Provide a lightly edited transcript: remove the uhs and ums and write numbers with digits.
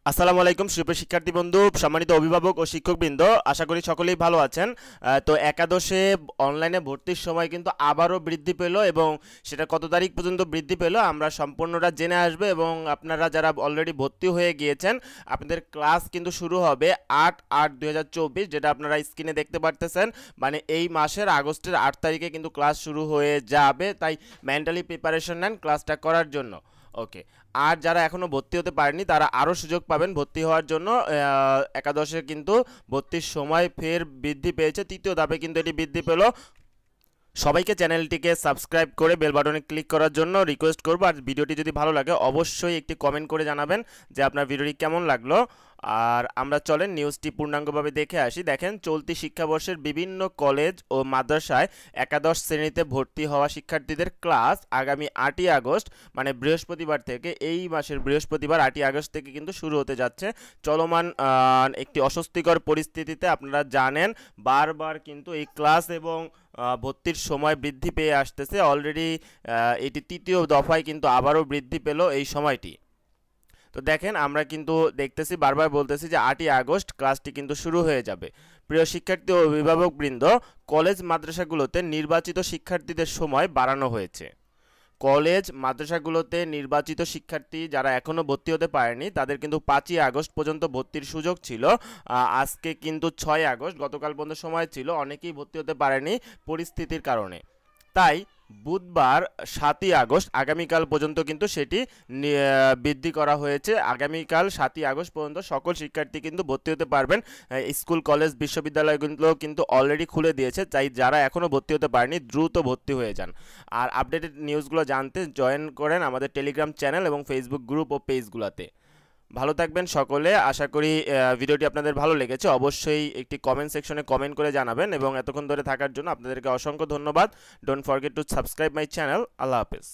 আসসালামু আলাইকুম সুপ্রিয় শিক্ষার্থী বন্ধু, সম্মানিত অভিভাবক ও শিক্ষকবৃন্দ, আশা করি সকলেই ভালো আছেন। তো একাদশে অনলাইনে ভর্তির সময় কিন্তু আবারও বৃদ্ধি পেল এবং সেটা কত তারিখ পর্যন্ত বৃদ্ধি পেল আমরা সম্পূর্ণটা জেনে আসবো। এবং আপনারা যারা অলরেডি ভর্তি হয়ে গিয়েছেন আপনাদের ক্লাস কিন্তু শুরু হবে 8/8/2024, যেটা আপনারা স্ক্রিনে দেখতে পারতেছেন। মানে এই মাসের আগস্টের 8 তারিখে কিন্তু ক্লাস শুরু হয়ে যাবে, তাই মেন্টালি প্রিপারেশন নেন ক্লাসটা করার জন্য। ওকে, আর যারা এখনও ভর্তি হতে পারেনি তারা আরও সুযোগ পাবেন ভর্তি হওয়ার জন্য। একাদশে কিন্তু ভর্তির সময় ফের বৃদ্ধি পেয়েছে, তৃতীয় ধাপে কিন্তু এটি বৃদ্ধি পেল। সবাইকে চ্যানেলটিকে সাবস্ক্রাইব করে বেল বাটনে ক্লিক করার জন্য রিকোয়েস্ট করব। আর ভিডিওটি যদি ভালো লাগে অবশ্যই একটি কমেন্ট করে জানাবেন যে আপনার ভিডিওটি কেমন লাগলো। আর আমরা চলেন নিউজটি পূর্ণাঙ্গভাবে দেখে আসি। দেখেন, চলতি শিক্ষাবর্ষের বিভিন্ন কলেজ ও মাদ্রাসায় একাদশ শ্রেণীতে ভর্তি হওয়া শিক্ষার্থীদের ক্লাস আগামী 8ই আগস্ট মানে বৃহস্পতিবার থেকে, এই মাসের বৃহস্পতিবার 8ই আগস্ট থেকে কিন্তু শুরু হতে যাচ্ছে। চলমান একটি অস্বস্তিকর পরিস্থিতিতে আপনারা জানেন বারবার কিন্তু এই ক্লাস এবং ভর্তির সময় বৃদ্ধি পেয়ে আসতেছে। অলরেডি এটি তৃতীয় দফায় কিন্তু আবারও বৃদ্ধি পেল এই সময়টি। তো দেখেন, আমরা কিন্তু দেখতেছি বারবার বলতেছি যে 8ই আগস্ট ক্লাসটি কিন্তু শুরু হয়ে যাবে। প্রিয় শিক্ষার্থী ও অভিভাবকবৃন্দ, কলেজ মাদ্রাসাগুলোতে নির্বাচিত শিক্ষার্থীদের সময় বাড়ানো হয়েছে। কলেজ মাদ্রাসাগুলোতে নির্বাচিত শিক্ষার্থী যারা এখনও ভর্তি হতে পারেনি তাদের কিন্তু 5ই আগস্ট পর্যন্ত ভর্তির সুযোগ ছিল। আজকে কিন্তু 6 আগস্ট, গতকাল পর্যন্ত সময় ছিল, অনেকেই ভর্তি হতে পারেনি পরিস্থিতির কারণে। তাই বুধবার 7ই আগস্ট আগামীকাল পর্যন্ত কিন্তু সেটি বৃদ্ধি করা হয়েছে। আগামীকাল 7ই আগস্ট পর্যন্ত সকল শিক্ষার্থী কিন্তু ভর্তি হতে পারবেন। স্কুল কলেজ বিশ্ববিদ্যালয়গুলো কিন্তু অলরেডি খুলে দিয়েছে, তাই যারা এখনও ভর্তি হতে পারেনি দ্রুত ভর্তি হয়ে যান। আর আপডেটেড নিউজগুলো জানতে জয়েন করেন আমাদের টেলিগ্রাম চ্যানেল এবং ফেসবুক গ্রুপ ও পেজগুলোতে। ভালো থাকবেন সকলে। আশা করি ভিডিওটি আপনাদের ভালো লেগেছে। অবশ্যই একটি কমেন্ট সেকশনে কমেন্ট করে জানাবেন এবং এতক্ষণ ধরে থাকার জন্য আপনাদেরকে অসংখ্য ধন্যবাদ। Don't forget to subscribe my channel. আল্লাহ হাফেজ।